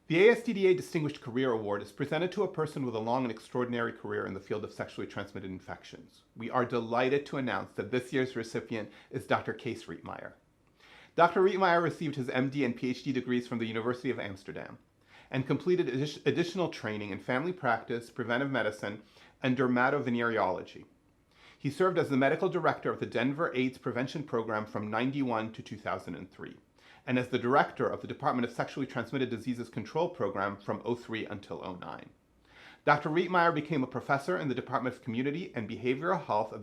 The ASTDA Distinguished Career Award is presented to a person with a long and extraordinary career in the field of sexually transmitted infections. We are delighted to announce that this year's recipient is Dr. Kees Rietmeijer. Dr. Rietmeijer received his MD and PhD degrees from the University of Amsterdam and completed additional training in family practice, preventive medicine, and dermatovenereology. He served as the medical director of the Denver AIDS Prevention Program from 1991 to 2003. And as the director of the Department of Sexually Transmitted Diseases Control Program from 2003 until 2009. Dr. Rietmeijer became a professor in the Department of Community and Behavioral Health at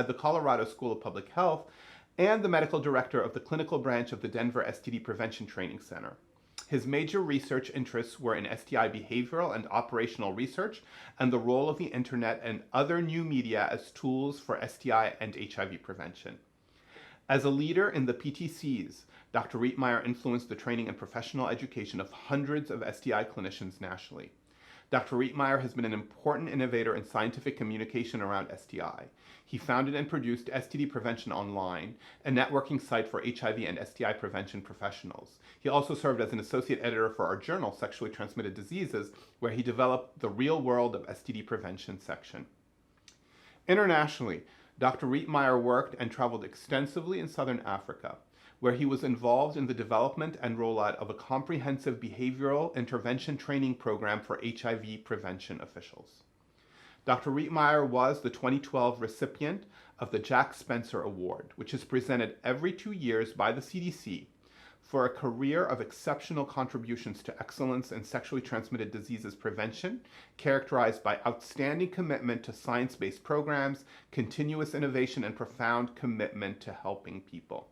the Colorado School of Public Health and the medical director of the clinical branch of the Denver STD Prevention Training Center. His major research interests were in STI behavioral and operational research and the role of the internet and other new media as tools for STI and HIV prevention. As a leader in the PTCs, Dr. Rietmeijer influenced the training and professional education of hundreds of STI clinicians nationally. Dr. Rietmeijer has been an important innovator in scientific communication around STI. He founded and produced STD Prevention Online, a networking site for HIV and STI prevention professionals. He also served as an associate editor for our journal, Sexually Transmitted Diseases, where he developed the Real World of STD Prevention section. Internationally, Dr. Rietmeijer worked and traveled extensively in Southern Africa, where he was involved in the development and rollout of a comprehensive behavioral intervention training program for HIV prevention officials. Dr. Rietmeijer was the 2012 recipient of the Jack Spencer Award, which is presented every 2 years by the CDC for a career of exceptional contributions to excellence in sexually transmitted diseases prevention, characterized by outstanding commitment to science-based programs, continuous innovation, and profound commitment to helping people.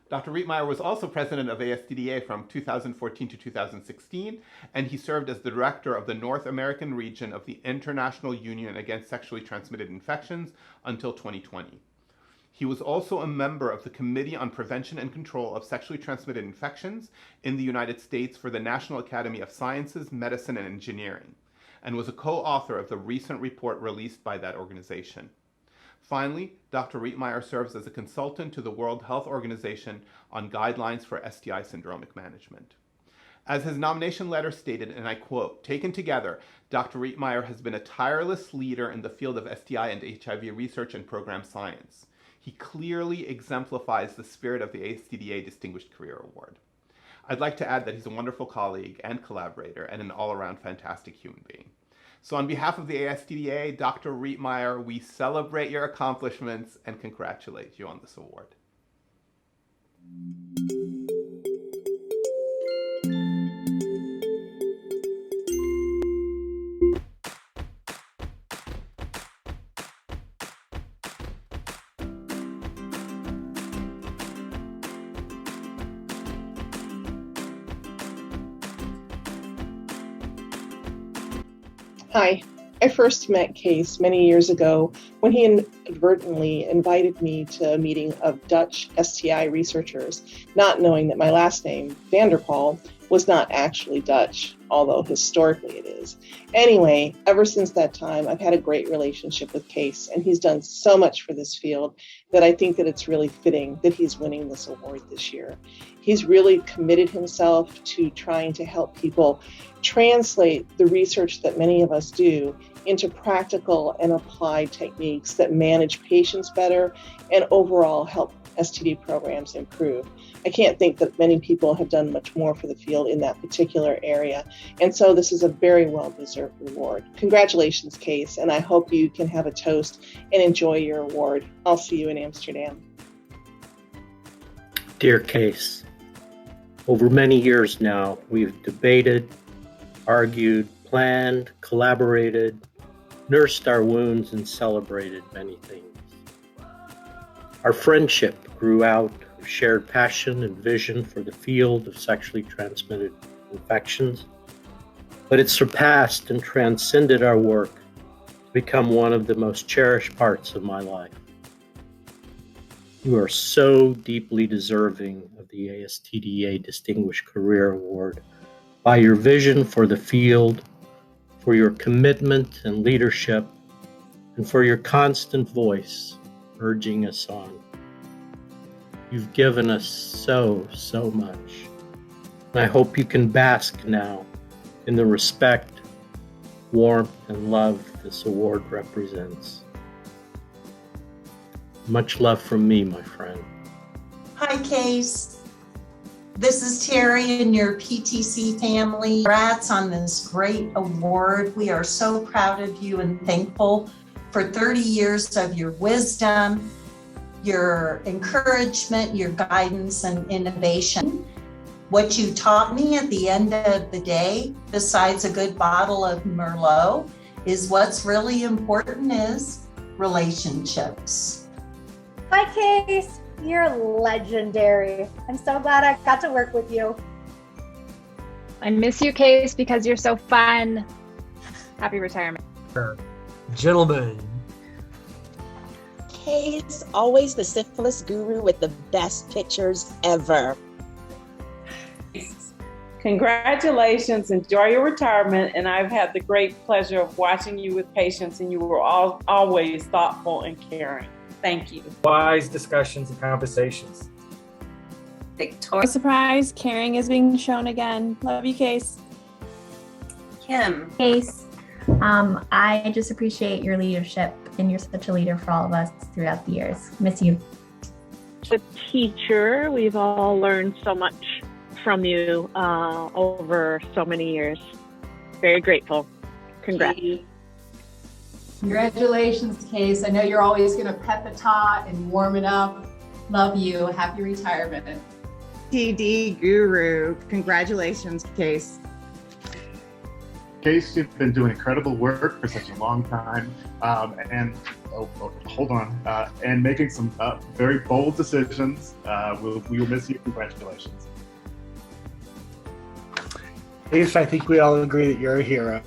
Dr. Rietmeijer was also president of ASTDA from 2014 to 2016, and he served as the director of the North American region of the International Union Against Sexually Transmitted Infections until 2020. He was also a member of the Committee on Prevention and Control of Sexually Transmitted Infections in the United States for the National Academy of Sciences, Medicine, and Engineering, and was a co-author of the recent report released by that organization. Finally, Dr. Rietmeijer serves as a consultant to the World Health Organization on guidelines for STI syndromic management. As his nomination letter stated, and I quote, "Taken together, Dr. Rietmeijer has been a tireless leader in the field of STI and HIV research and program science. He clearly exemplifies the spirit of the ASTDA Distinguished Career Award." I'd like to add that he's a wonderful colleague and collaborator and an all-around fantastic human being. So on behalf of the ASTDA, Dr. Rietmeijer, we celebrate your accomplishments and congratulate you on this award. Hi, I first met Kees many years ago when he inadvertently invited me to a meeting of Dutch STI researchers, not knowing that my last name, Vanderpoel, was not actually Dutch, although historically it is. Anyway, ever since that time, I've had a great relationship with Kees, and he's done so much for this field that I think that it's really fitting that he's winning this award this year. He's really committed himself to trying to help people translate the research that many of us do into practical and applied techniques that manage patients better and overall help STD programs improve. I can't think that many people have done much more for the field in that particular area. And so this is a very well-deserved reward. Congratulations, Kees, and I hope you can have a toast and enjoy your award. I'll see you in Amsterdam. Dear Kees, over many years now, we've debated, argued, planned, collaborated, nursed our wounds, and celebrated many things. Our friendship grew out of shared passion and vision for the field of sexually transmitted infections, but it surpassed and transcended our work to become one of the most cherished parts of my life. You are so deeply deserving of the ASTDA Distinguished Career Award by your vision for the field, for your commitment and leadership, and for your constant voice urging us on. You've given us so much. I hope you can bask now in the respect, warmth, and love this award represents. Much love from me, my friend. Hi, Kees. This is Terry and your PTC family. Congrats on this great award. We are so proud of you and thankful for 30 years of your wisdom, your encouragement, your guidance, and innovation. What you taught me at the end of the day, besides a good bottle of Merlot, is what's really important is relationships. Hi, Kees. You're legendary. I'm so glad I got to work with you. I miss you, Kees, because you're so fun. Happy retirement. Gentlemen. Kees, always the syphilis guru with the best pictures ever. Congratulations, enjoy your retirement, and I've had the great pleasure of watching you with patients, and you were always thoughtful and caring. Thank you. Wise discussions and conversations. Victoria. Surprise, caring is being shown again. Love you, Kees. Kim. Kees, I just appreciate your leadership, and you're such a leader for all of us throughout the years. Miss you. A teacher, we've all learned so much from you over so many years. Very grateful. Congrats. Congratulations, Kees. I know you're always going to pep the tot and warm it up. Love you. Happy retirement. STD guru. Congratulations, Kees. Kees, you've been doing incredible work for such a long time, and making some very bold decisions. We will miss you. Congratulations. Kees, I think we all agree that you're a hero.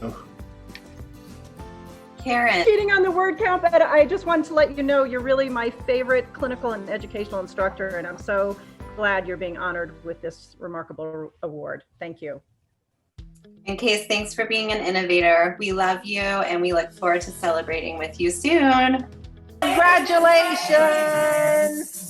Karen. Cheating on the word count, but I just wanted to let you know you're really my favorite clinical and educational instructor, and I'm so glad you're being honored with this remarkable award. Thank you. And Kees, thanks for being an innovator. We love you, and we look forward to celebrating with you soon. Congratulations!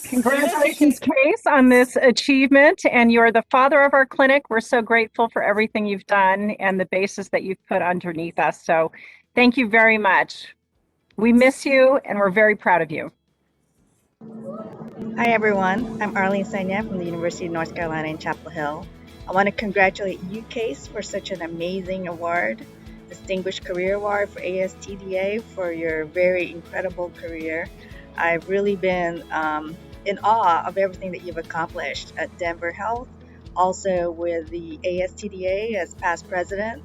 Congratulations, Kees, on this achievement, and you're the father of our clinic. We're so grateful for everything you've done and the basis that you've put underneath us. So thank you very much. We miss you, and we're very proud of you. Hi, everyone. I'm Arlene Sagna from the University of North Carolina in Chapel Hill. I want to congratulate you, Kees, for such an amazing award, Distinguished Career Award for ASTDA, for your very incredible career. I've really been in awe of everything that you've accomplished at Denver Health, also with the ASTDA as past president,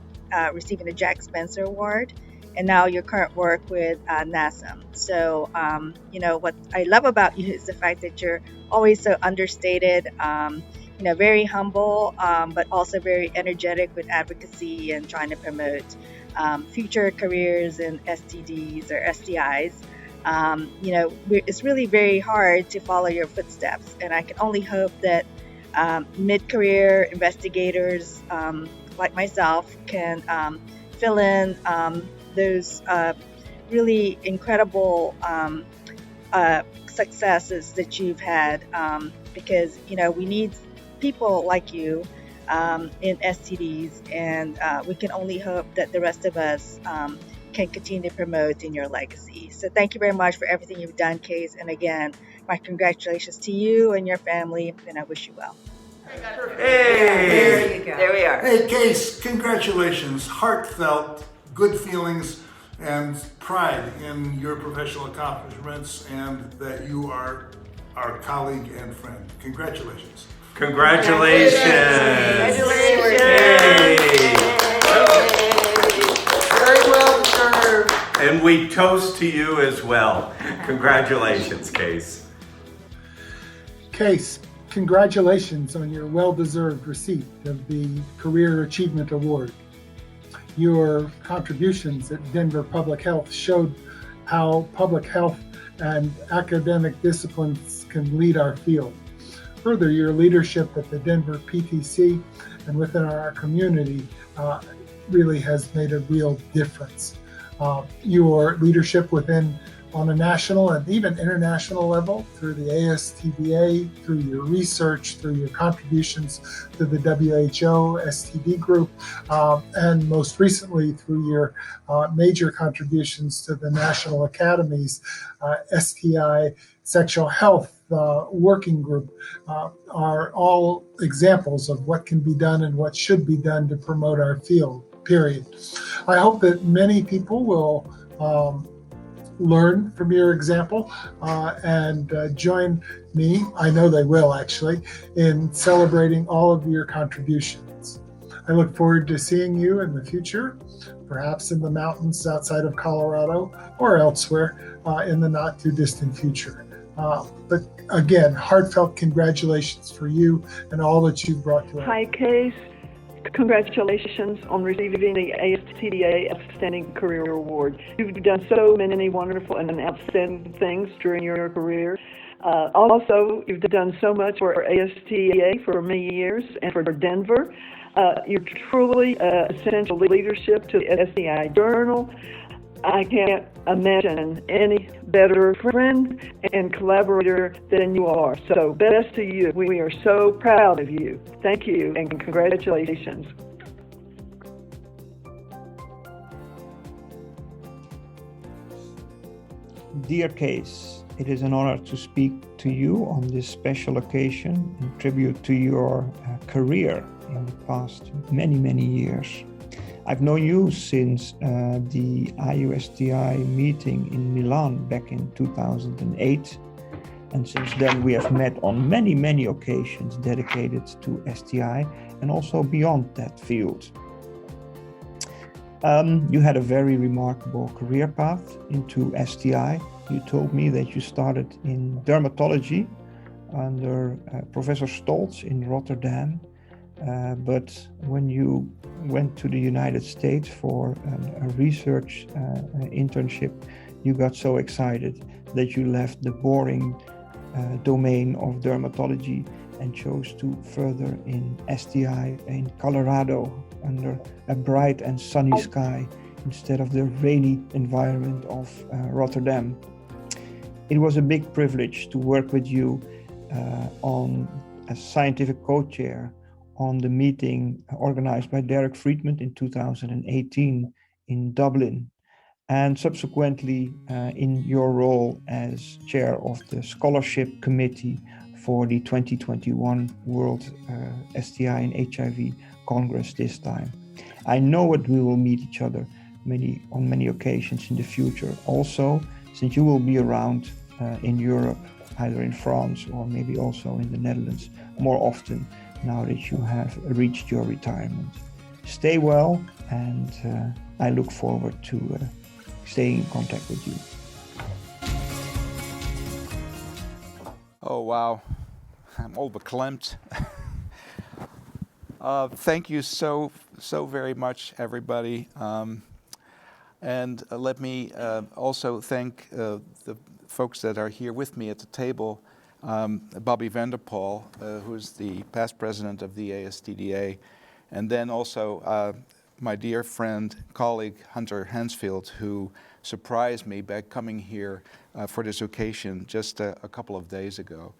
receiving the Jack Spencer Award, and now your current work with NASM. So, what I love about you is the fact that you're always so understated, very humble, but also very energetic with advocacy and trying to promote future careers in STDs or STIs. It's really very hard to follow your footsteps, and I can only hope that mid-career investigators like myself can fill in those really incredible successes that you've had, because we need people like you in STDs, and we can only hope that the rest of us can continue to promote in your legacy. So thank you very much for everything you've done, Kees. And again, my congratulations to you and your family, and I wish you well. Hey! There we are. Hey, Kees, congratulations. Heartfelt, good feelings, and pride in your professional accomplishments, and that you are our colleague and friend. Congratulations. Congratulations. Very well deserved. And we toast to you as well. Congratulations, Kees. Kees, congratulations on your well-deserved receipt of the Career Achievement Award. Your contributions at Denver Public Health showed how public health and academic disciplines can lead our field. Further, your leadership at the Denver PTC and within our community really has made a real difference. Your leadership within on a national and even international level through the ASTDA, through your research, through your contributions to the WHO STD group, and most recently through your major contributions to the National Academies STI Sexual Health working group are all examples of what can be done and what should be done to promote our field, period. I hope that many people will learn from your example and join me, I know they will actually, in celebrating all of your contributions. I look forward to seeing you in the future, perhaps in the mountains outside of Colorado or elsewhere in the not too distant future. But again, heartfelt congratulations for you and all that you've brought to us. Hi, Kees. Congratulations on receiving the ASTDA Outstanding Career Award. You've done so many wonderful and outstanding things during your career. Also, you've done so much for ASTDA for many years and for Denver. You're truly essential leadership to the STI Journal. I can't imagine any better friend and collaborator than you are. So best to you. We are so proud of you. Thank you and congratulations. Dear Kees, it is an honor to speak to you on this special occasion in tribute to your career in the past many years. I've known you since the IUSTI meeting in Milan back in 2008. And since then we have met on many occasions dedicated to STI and also beyond that field. You had a very remarkable career path into STI. You told me that you started in dermatology under Professor Staltz in Rotterdam. But when you went to the United States for a research internship, you got so excited that you left the boring domain of dermatology and chose to further in STI in Colorado under a bright and sunny sky instead of the rainy environment of Rotterdam. It was a big privilege to work with you on as scientific co-chair on the meeting organized by Derek Friedman in 2018 in Dublin, and subsequently in your role as chair of the scholarship committee for the 2021 World STI and HIV Congress this time. I know that we will meet each other on many occasions in the future, also since you will be around in Europe, either in France or maybe also in the Netherlands more often now that you have reached your retirement. Stay well, and I look forward to staying in contact with you. Oh, wow. I'm all beklemd. Thank you so very much, everybody. And let me also thank the folks that are here with me at the table. Bobby Vanderpool, who is the past president of the ASTDA, and then also my dear friend, colleague, Hunter Hansfield, who surprised me by coming here for this occasion just a couple of days ago.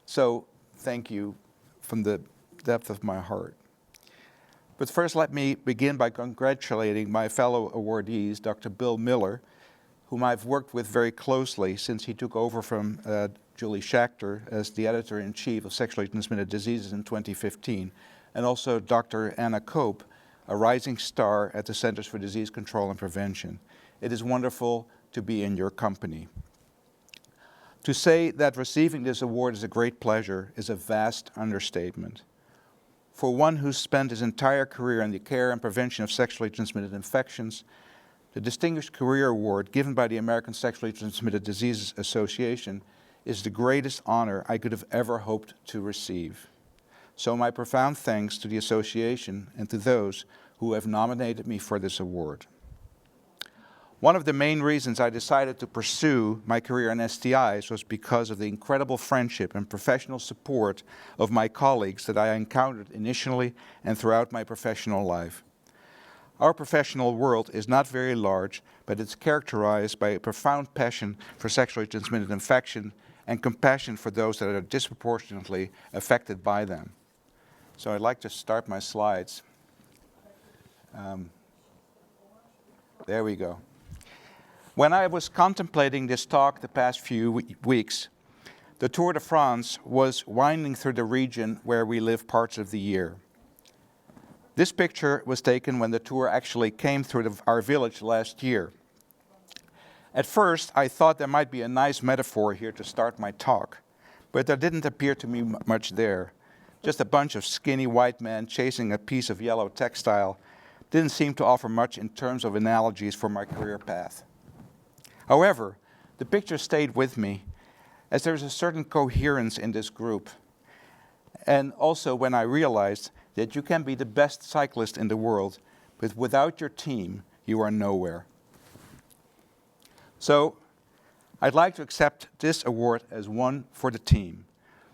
So thank you from the depth of my heart. But first, let me begin by congratulating my fellow awardees, Dr. Bill Miller, whom I've worked with very closely since he took over from Julie Schachter as the editor-in-chief of Sexually Transmitted Diseases in 2015, and also Dr. Anna Cope, a rising star at the Centers for Disease Control and Prevention. It is wonderful to be in your company. To say that receiving this award is a great pleasure is a vast understatement. For one who's spent his entire career in the care and prevention of sexually transmitted infections, the Distinguished Career Award given by the American Sexually Transmitted Diseases Association is the greatest honor I could have ever hoped to receive. So my profound thanks to the association and to those who have nominated me for this award. One of the main reasons I decided to pursue my career in STIs was because of the incredible friendship and professional support of my colleagues that I encountered initially and throughout my professional life. Our professional world is not very large, but but it's characterized by a profound passion for sexually transmitted infection and compassion for those that are disproportionately affected by them. So I'd like to start my slides. There we go. When I was contemplating this talk the past few weeks, the Tour de France was winding through the region where we live parts of the year. This picture was taken when the tour actually came through our village last year. At first, I thought there might be a nice metaphor here to start my talk, but there didn't appear to me much there. Just a bunch of skinny white men chasing a piece of yellow textile didn't seem to offer much in terms of analogies for my career path. However, the picture stayed with me as there's a certain coherence in this group. And also when I realized that you can be the best cyclist in the world, but without your team, you are nowhere. So I'd like to accept this award as one for the team.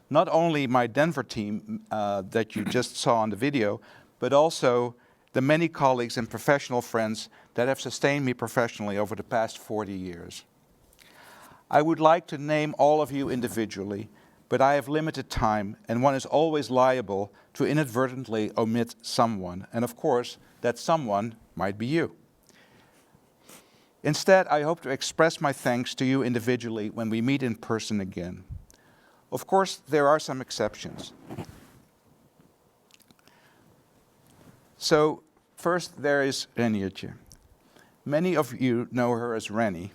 Not only my Denver team that you just saw on the video, but also the many colleagues and professional friends that have sustained me professionally over the past 40 years. I would like to name all of you individually, but I have limited time, and one is always liable to inadvertently omit someone, and of course, that someone might be you. Instead, I hope to express my thanks to you individually when we meet in person again. Of course, there are some exceptions. So, first there is Rietmeijer. Many of you know her as Rennie,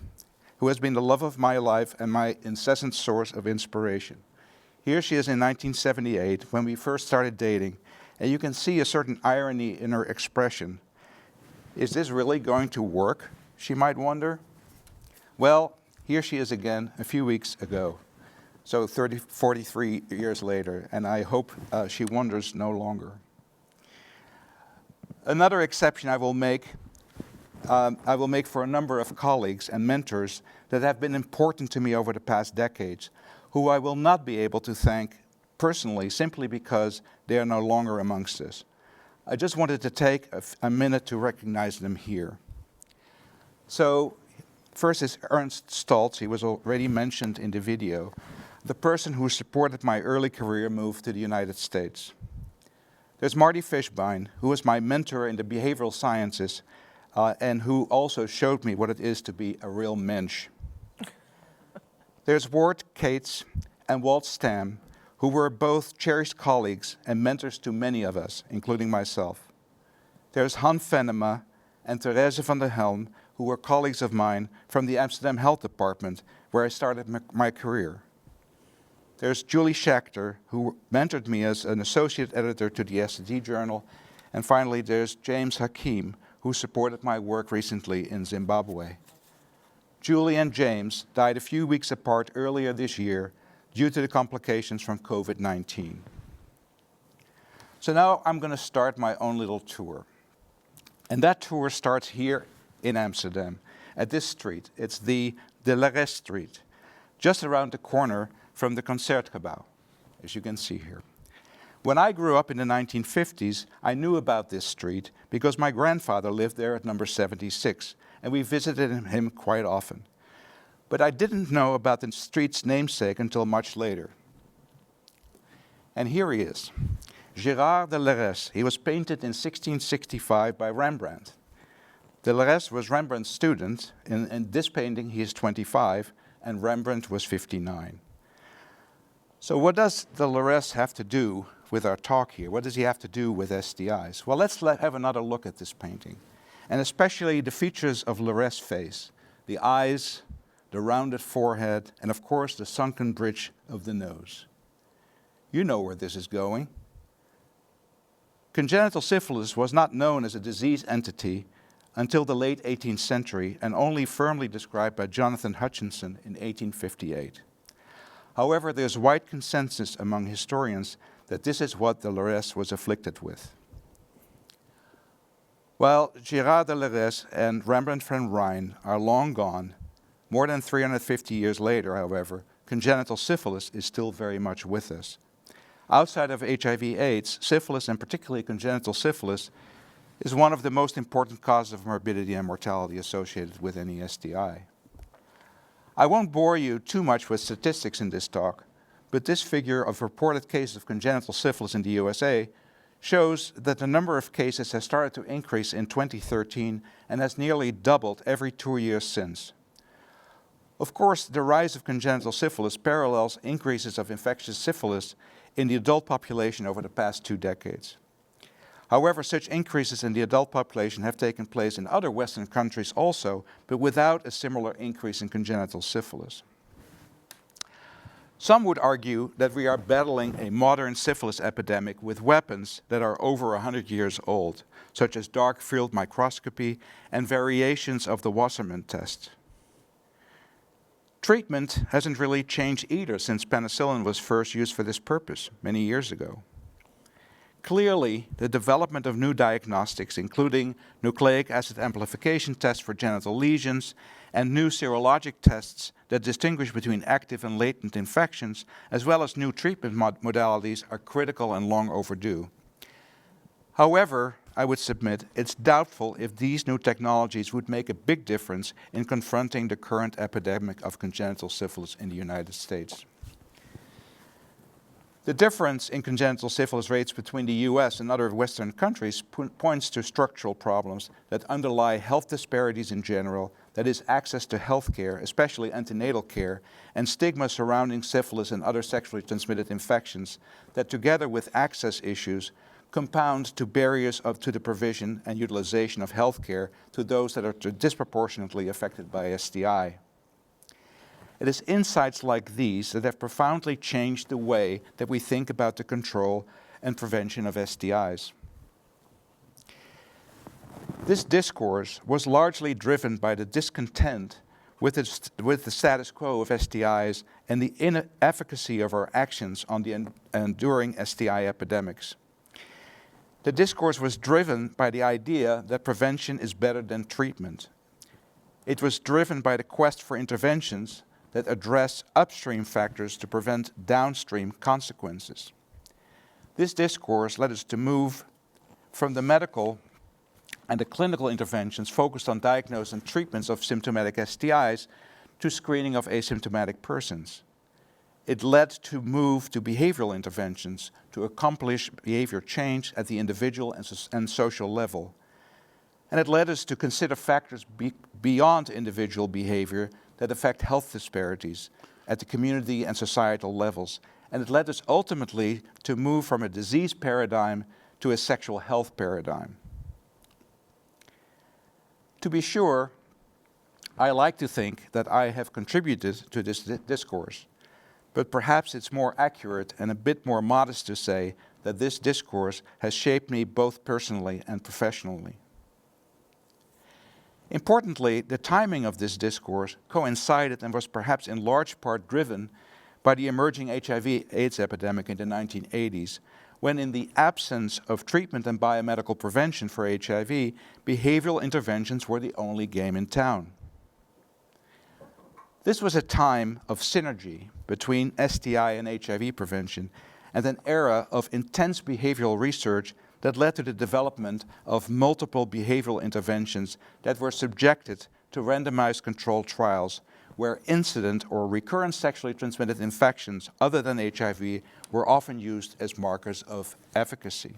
who has been the love of my life and my incessant source of inspiration. Here she is in 1978, when we first started dating, and you can see a certain irony in her expression. Is this really going to work, she might wonder? Well, here she is again a few weeks ago, so 43 years later, and I hope she wonders no longer. Another exception I will make for a number of colleagues and mentors that have been important to me over the past decades, who I will not be able to thank personally simply because they are no longer amongst us. I just wanted to take a minute to recognize them here. So, first is Ernst Staltz. He was already mentioned in the video, the person who supported my early career move to the United States. There's Marty Fishbein, who was my mentor in the behavioral sciences and who also showed me what it is to be a real mensch. There's Ward Cates and Walt Stam, who were both cherished colleagues and mentors to many of us, including myself. There's Han Venema and Therese van der Helm, who were colleagues of mine from the Amsterdam Health Department, where I started my career. There's Julie Schechter, who mentored me as an associate editor to the STD Journal. And finally, there's James Hakim, who supported my work recently in Zimbabwe. Julie and James died a few weeks apart earlier this year due to the complications from COVID-19. So now I'm going to start my own little tour. And that tour starts here in Amsterdam, at this street. It's the De Leres Street, just around the corner from the Concertgebouw, as you can see here. When I grew up in the 1950s, I knew about this street because my grandfather lived there at number 76, and we visited him quite often. But I didn't know about the street's namesake until much later. And here he is, Gerardo Leves. He was painted in 1665 by Rembrandt. De Leres was Rembrandt's student. In this painting, he is 25, and Rembrandt was 59. So what does De Leres have to do with our talk here? What does he have to do with STIs? Well, let's have another look at this painting, and especially the features of Leres' face, the eyes, the rounded forehead, and of course the sunken bridge of the nose. You know where this is going. Congenital syphilis was not known as a disease entity until the late 18th century and only firmly described by Jonathan Hutchinson in 1858. However, there's wide consensus among historians that this is what De Leres was afflicted with. While Gerardo Leves and Rembrandt van Rijn are long gone, more than 350 years later, however, congenital syphilis is still very much with us. Outside of HIV/AIDS, syphilis, and particularly congenital syphilis, is one of the most important causes of morbidity and mortality associated with any STI. I won't bore you too much with statistics in this talk, but this figure of reported cases of congenital syphilis in the USA shows that the number of cases has started to increase in 2013 and has nearly doubled every 2 years since. Of course, the rise of congenital syphilis parallels increases of infectious syphilis in the adult population over the past 2 decades. However, such increases in the adult population have taken place in other Western countries also, but without a similar increase in congenital syphilis. Some would argue that we are battling a modern syphilis epidemic with weapons that are over 100 years old, such as dark field microscopy and variations of the Wassermann test. Treatment hasn't really changed either since penicillin was first used for this purpose many years ago. Clearly, the development of new diagnostics, including nucleic acid amplification tests for genital lesions and new serologic tests that distinguish between active and latent infections, as well as new treatment modalities, are critical and long overdue. However, I would submit it's doubtful if these new technologies would make a big difference in confronting the current epidemic of congenital syphilis in the United States. The difference in congenital syphilis rates between the US and other Western countries points to structural problems that underlie health disparities in general, that is, access to health care, especially antenatal care, and stigma surrounding syphilis and other sexually transmitted infections that, together with access issues, compound to barriers to the provision and utilization of health care to those that are disproportionately affected by STI. It is insights like these that have profoundly changed the way that we think about the control and prevention of STIs. This discourse was largely driven by the discontent with the status quo of STIs and the inefficacy of our actions on the enduring STI epidemics. The discourse was driven by the idea that prevention is better than treatment. It was driven by the quest for interventions that address upstream factors to prevent downstream consequences. This discourse led us to move from the medical and the clinical interventions focused on diagnosis and treatments of symptomatic STIs to screening of asymptomatic persons. It led to move to behavioral interventions to accomplish behavior change at the individual and social level. And it led us to consider factors beyond individual behavior that affect health disparities at the community and societal levels. And it led us ultimately to move from a disease paradigm to a sexual health paradigm. To be sure, I like to think that I have contributed to this discourse, but perhaps it's more accurate and a bit more modest to say that this discourse has shaped me both personally and professionally. Importantly, the timing of this discourse coincided and was perhaps in large part driven by the emerging HIV/AIDS epidemic in the 1980s, when in the absence of treatment and biomedical prevention for HIV, behavioral interventions were the only game in town. This was a time of synergy between STI and HIV prevention and an era of intense behavioral research that led to the development of multiple behavioral interventions that were subjected to randomized controlled trials where incident or recurrent sexually transmitted infections other than HIV were often used as markers of efficacy.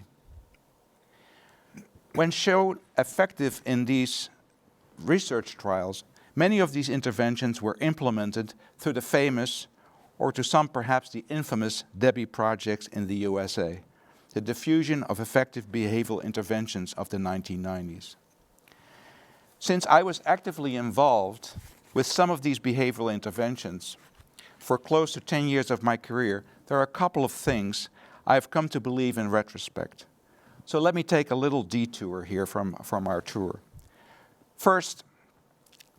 When shown effective in these research trials, many of these interventions were implemented through the famous, or to some perhaps the infamous, Debbie projects in the USA, the diffusion of effective behavioral interventions of the 1990s. Since I was actively involved with some of these behavioral interventions for close to 10 years of my career, there are a couple of things I've come to believe in retrospect. So let me take a little detour here from our tour. First,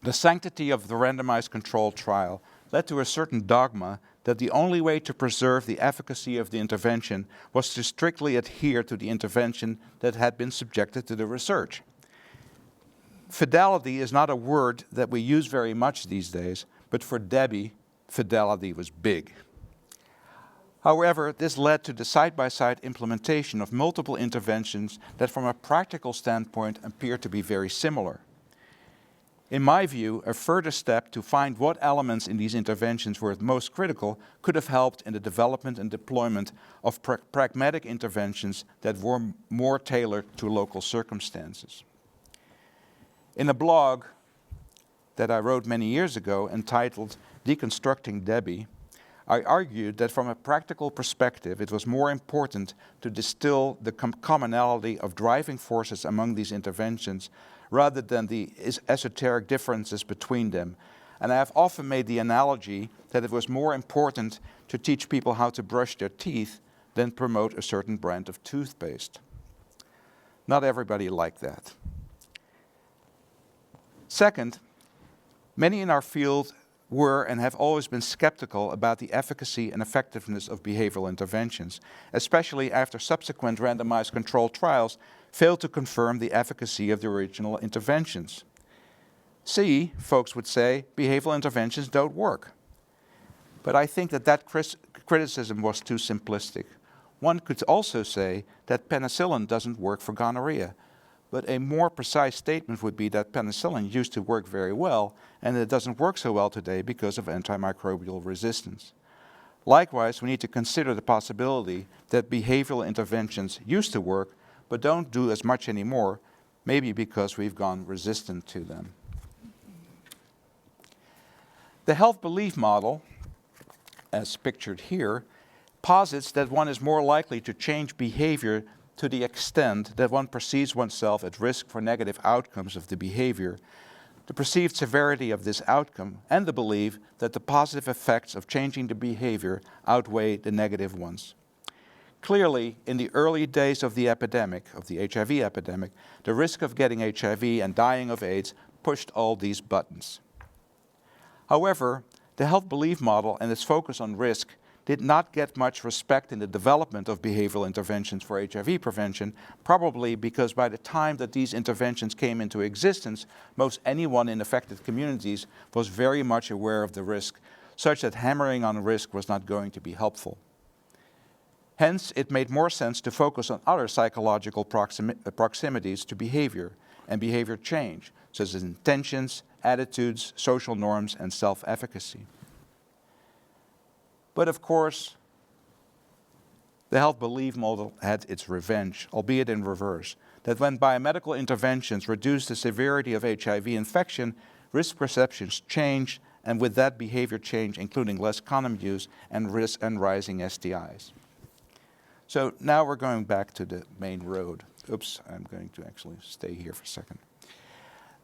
the sanctity of the randomized controlled trial led to a certain dogma that the only way to preserve the efficacy of the intervention was to strictly adhere to the intervention that had been subjected to the research. Fidelity is not a word that we use very much these days, but for Debbie, fidelity was big. However, this led to the side-by-side implementation of multiple interventions that from a practical standpoint appear to be very similar. In my view, a further step to find what elements in these interventions were most critical could have helped in the development and deployment of pragmatic interventions that were more tailored to local circumstances. In a blog that I wrote many years ago entitled Deconstructing Debbie, I argued that from a practical perspective, it was more important to distill the commonality of driving forces among these interventions rather than the esoteric differences between them. And I have often made the analogy that it was more important to teach people how to brush their teeth than promote a certain brand of toothpaste. Not everybody liked that. Second, many in our field were and have always been skeptical about the efficacy and effectiveness of behavioral interventions, especially after subsequent randomized controlled trials failed to confirm the efficacy of the original interventions. See, folks would say, behavioral interventions don't work. But I think that criticism was too simplistic. One could also say that penicillin doesn't work for gonorrhea, but a more precise statement would be that penicillin used to work very well, and it doesn't work so well today because of antimicrobial resistance. Likewise, we need to consider the possibility that behavioral interventions used to work, but don't do as much anymore, maybe because we've gone resistant to them. The health belief model, as pictured here, posits that one is more likely to change behavior to the extent that one perceives oneself at risk for negative outcomes of the behavior, the perceived severity of this outcome, and the belief that the positive effects of changing the behavior outweigh the negative ones. Clearly, in the early days of the epidemic, of the HIV epidemic, the risk of getting HIV and dying of AIDS pushed all these buttons. However, the health belief model and its focus on risk did not get much respect in the development of behavioral interventions for HIV prevention, probably because by the time that these interventions came into existence, most anyone in affected communities was very much aware of the risk, such that hammering on risk was not going to be helpful. Hence, it made more sense to focus on other psychological proximities to behavior and behavior change, such as intentions, attitudes, social norms, and self-efficacy. But of course, the health belief model had its revenge, albeit in reverse, that when biomedical interventions reduced the severity of HIV infection, risk perceptions changed, and with that behavior change, including less condom use and rising STIs. So now we're going back to the main road. Oops, I'm going to actually stay here for a second.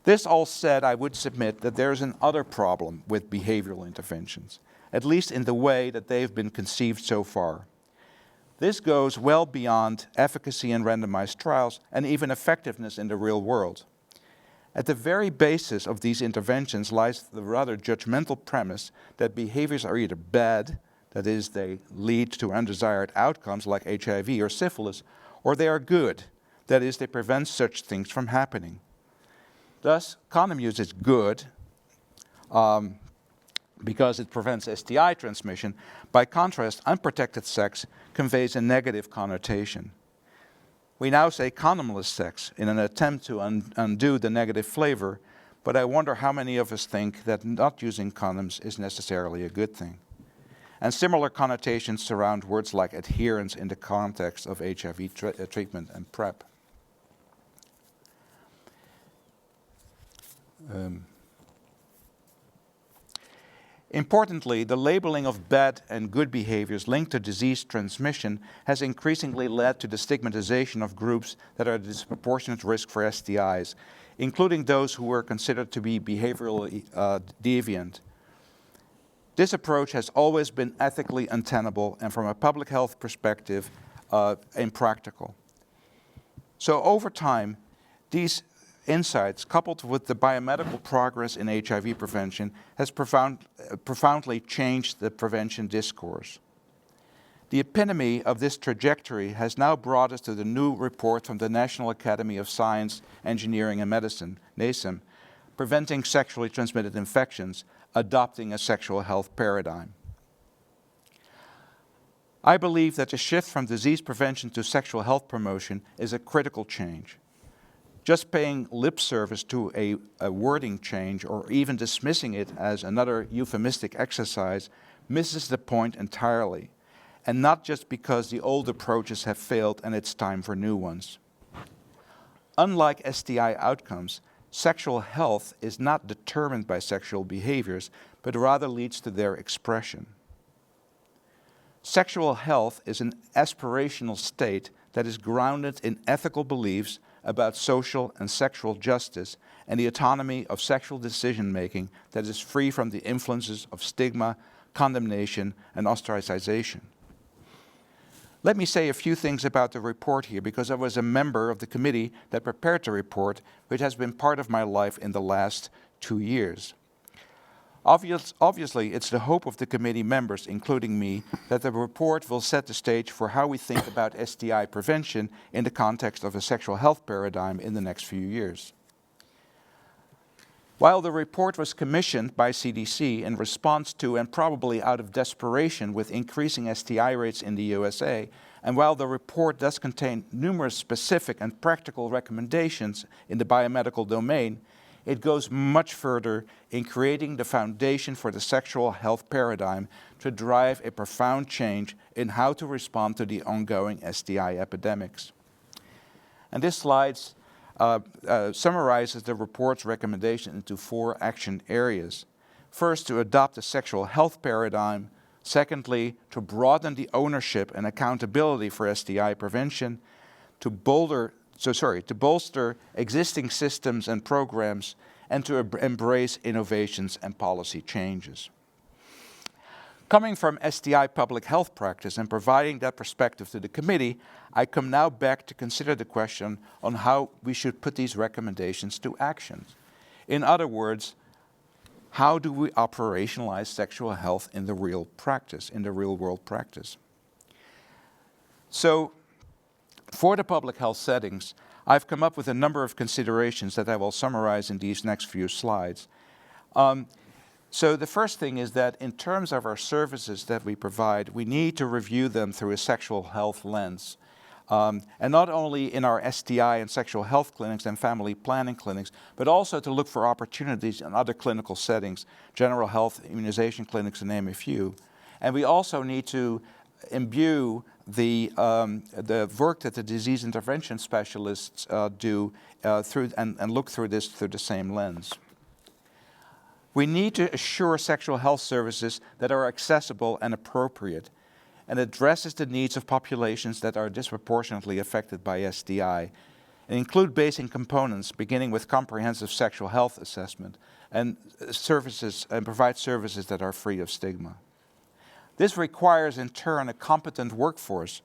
This all said, I would submit that there's another problem with behavioral interventions, at least in the way that they've been conceived so far. This goes well beyond efficacy in randomized trials and even effectiveness in the real world. At the very basis of these interventions lies the rather judgmental premise that behaviors are either bad, that is, they lead to undesired outcomes like HIV or syphilis, or they are good, that is, they prevent such things from happening. Thus, condom use is good because it prevents STI transmission. By contrast, unprotected sex conveys a negative connotation. We now say condomless sex in an attempt to undo the negative flavor, but I wonder how many of us think that not using condoms is necessarily a good thing. And similar connotations surround words like adherence in the context of HIV treatment and PrEP. Importantly, the labeling of bad and good behaviors linked to disease transmission has increasingly led to the stigmatization of groups that are at disproportionate risk for STIs, including those who were considered to be behaviorally deviant. This approach has always been ethically untenable and from a public health perspective, impractical. So over time, these insights, coupled with the biomedical progress in HIV prevention, has profoundly changed the prevention discourse. The epitome of this trajectory has now brought us to the new report from the National Academy of Sciences, Engineering and Medicine, NASEM, Preventing Sexually Transmitted Infections, Adopting a Sexual Health Paradigm. I believe that the shift from disease prevention to sexual health promotion is a critical change. Just paying lip service to a wording change or even dismissing it as another euphemistic exercise misses the point entirely, and not just because the old approaches have failed and it's time for new ones. Unlike STI outcomes, sexual health is not determined by sexual behaviors, but rather leads to their expression. Sexual health is an aspirational state that is grounded in ethical beliefs about social and sexual justice and the autonomy of sexual decision-making that is free from the influences of stigma, condemnation, and ostracization. Let me say a few things about the report here, because I was a member of the committee that prepared the report, which has been part of my life in the last 2 years. Obviously, it's the hope of the committee members, including me, that the report will set the stage for how we think about STI prevention in the context of a sexual health paradigm in the next few years. While the report was commissioned by CDC in response to and probably out of desperation with increasing STI rates in the USA, and while the report does contain numerous specific and practical recommendations in the biomedical domain, it goes much further in creating the foundation for the sexual health paradigm to drive a profound change in how to respond to the ongoing STI epidemics. And this slide summarizes the report's recommendation into 4 action areas. First, to adopt a sexual health paradigm. Secondly, to broaden the ownership and accountability for STI prevention. To bolster existing systems and programs, and to embrace innovations and policy changes. Coming from STI public health practice and providing that perspective to the committee, I come now back to consider the question on how we should put these recommendations to action. In other words, how do we operationalize sexual health in the real practice, in the real world practice? So, for the public health settings, I've come up with a number of considerations that I will summarize in these next few slides. So the first thing is that in terms of our services that we provide, we need to review them through a sexual health lens. And not only in our STI and sexual health clinics and family planning clinics, but also to look for opportunities in other clinical settings, general health, immunization clinics, to name a few. And we also need to imbue the work that the disease intervention specialists do and look through this through the same lens. We need to assure sexual health services that are accessible and appropriate and addresses the needs of populations that are disproportionately affected by STI, and include basic components beginning with comprehensive sexual health assessment and provide services that are free of stigma. This requires in turn a competent workforce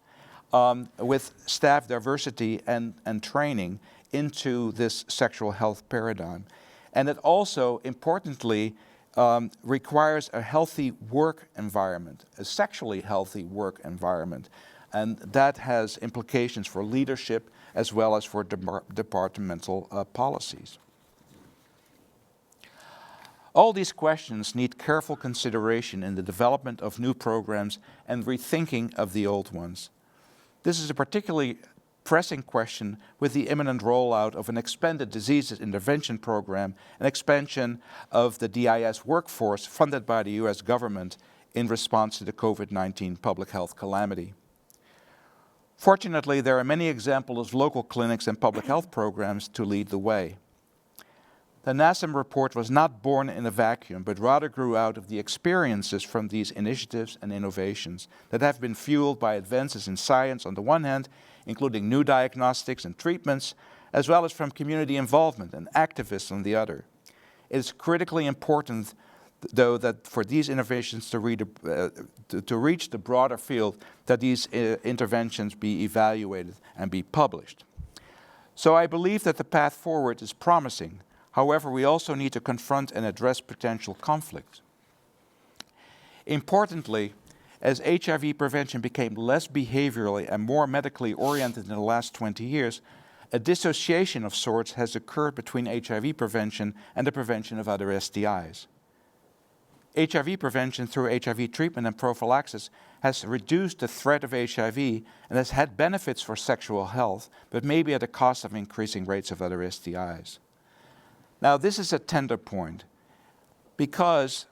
with staff diversity and training into this sexual health paradigm. And it also, importantly, requires a healthy work environment, a sexually healthy work environment. And that has implications for leadership as well as for departmental policies. All these questions need careful consideration in the development of new programs and rethinking of the old ones. This is a particularly pressing question with the imminent rollout of an expanded diseases intervention program and expansion of the DIS workforce funded by the US government in response to the COVID-19 public health calamity. Fortunately, there are many examples of local clinics and public health programs to lead the way. The NASM report was not born in a vacuum, but rather grew out of the experiences from these initiatives and innovations that have been fueled by advances in science on the one hand, including new diagnostics and treatments, as well as from community involvement and activists on the other. It is critically important, though, that for these innovations to reach the broader field, that these interventions be evaluated and be published. So I believe that the path forward is promising. However, we also need to confront and address potential conflicts. Importantly, as HIV prevention became less behaviorally and more medically oriented in the last 20 years, a dissociation of sorts has occurred between HIV prevention and the prevention of other STIs. HIV prevention through HIV treatment and prophylaxis has reduced the threat of HIV and has had benefits for sexual health, but maybe at the cost of increasing rates of other STIs. Now, this is a tender point because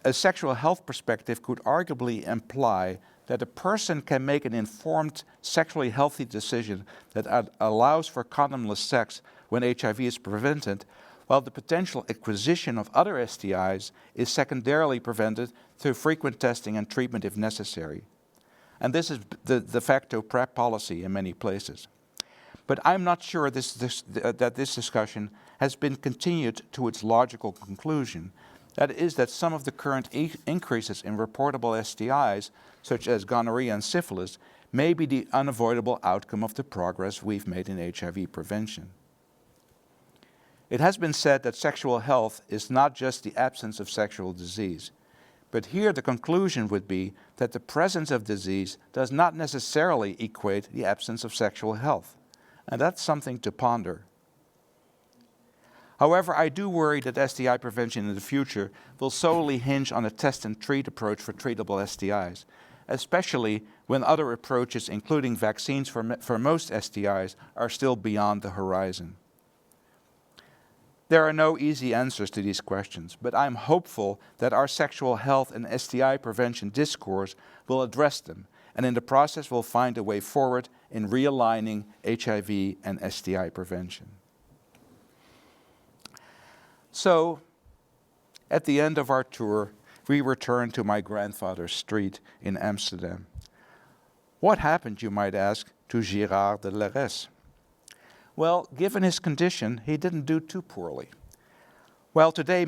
a sexual health perspective could arguably imply that a person can make an informed, sexually healthy decision that allows for condomless sex when HIV is prevented, while the potential acquisition of other STIs is secondarily prevented through frequent testing and treatment if necessary. And this is the de facto PrEP policy in many places. But I'm not sure that this discussion has been continued to its logical conclusion. That is that some of the current increases in reportable STIs, such as gonorrhea and syphilis, may be the unavoidable outcome of the progress we've made in HIV prevention. It has been said that sexual health is not just the absence of sexual disease, but here the conclusion would be that the presence of disease does not necessarily equate the absence of sexual health, and that's something to ponder. However, I do worry that STI prevention in the future will solely hinge on a test and treat approach for treatable STIs, especially when other approaches, including vaccines for most STIs, are still beyond the horizon. There are no easy answers to these questions, but I'm hopeful that our sexual health and STI prevention discourse will address them, and in the process will find a way forward in realigning HIV and STI prevention. So, at the end of our tour, we returned to my grandfather's street in Amsterdam. What happened, you might ask, to Gerardo Leves? Well, given his condition, he didn't do too poorly. While today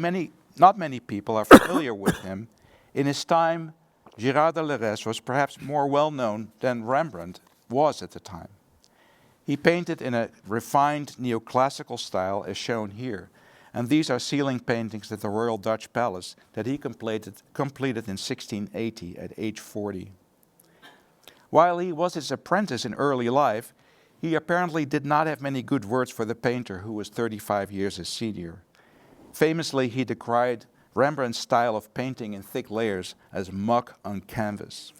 not many people are familiar with him, in his time, Gerardo Leves was perhaps more well-known than Rembrandt was at the time. He painted in a refined neoclassical style as shown here, and these are ceiling paintings at the Royal Dutch Palace that he completed in 1680 at age 40. While he was his apprentice in early life, he apparently did not have many good words for the painter who was 35 years his senior. Famously, he decried Rembrandt's style of painting in thick layers as muck on canvas.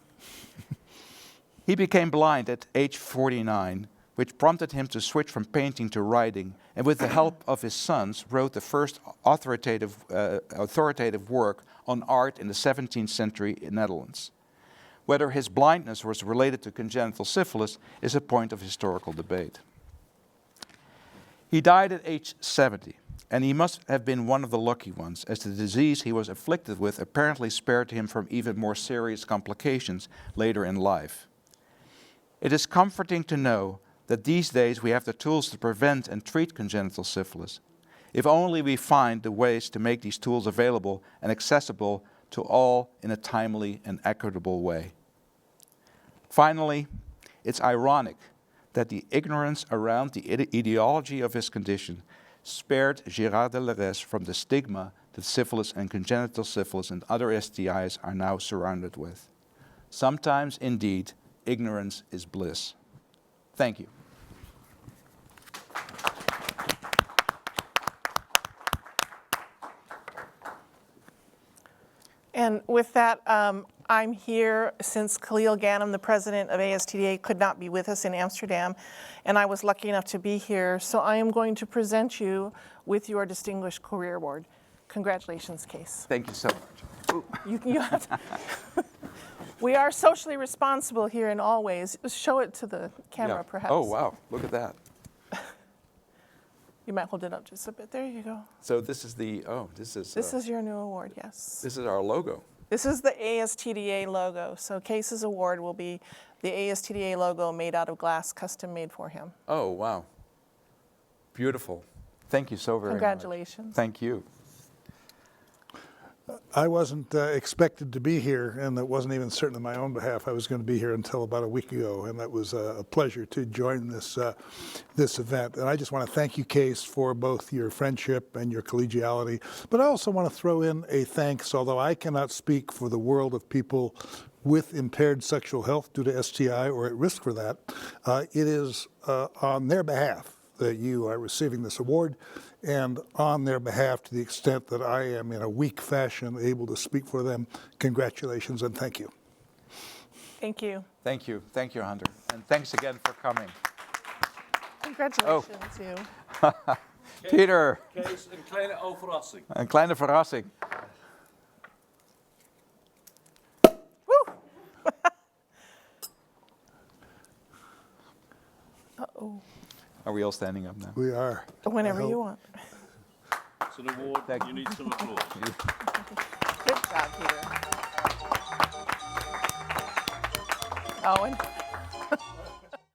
He became blind at age 49, which prompted him to switch from painting to writing, and with the help of his sons, wrote the first authoritative work on art in the 17th century in Netherlands. Whether his blindness was related to congenital syphilis is a point of historical debate. He died at age 70, and he must have been one of the lucky ones, as the disease he was afflicted with apparently spared him from even more serious complications later in life. It is comforting to know that these days we have the tools to prevent and treat congenital syphilis, if only we find the ways to make these tools available and accessible to all in a timely and equitable way. Finally, it's ironic that the ignorance around the etiology of his condition spared Gerardo Leves from the stigma that syphilis and congenital syphilis and other STIs are now surrounded with. Sometimes, indeed, ignorance is bliss. Thank you. And with that, I'm here since Khalil Ghanem, the president of ASTDA, could not be with us in Amsterdam, and I was lucky enough to be here. So I am going to present you with your Distinguished Career Award. Congratulations, Kees. Thank you so much. You have to. We are socially responsible here in all ways. Show it to the camera, perhaps. Oh, wow. Look at that. You might hold it up just a bit. There you go. So this is the, This is your new award, yes. This is our logo. This is the ASTDA logo. So Kees's award will be the ASTDA logo made out of glass, custom made for him. Oh, wow. Beautiful. Thank you so very much. Congratulations. Thank you. I wasn't expected to be here, and it wasn't even certain on my own behalf I was going to be here until about a week ago, and that was a pleasure to join this event. And I just want to thank you, Kees, for both your friendship and your collegiality, but I also want to throw in a thanks, although I cannot speak for the world of people with impaired sexual health due to STI or at risk for that. It is on their behalf that you are receiving this award, and on their behalf, to the extent that I am in a weak fashion able to speak for them, congratulations and thank you. Thank you. Thank you. Thank you, Hunter. And thanks again for coming. Congratulations, you. Peter. Kees, een kleine verrassing. Een kleine verrassing. Uh-oh. Are we all standing up now? We are. Whenever you want. It's an award. You need some applause. Good job, Peter. Oh, and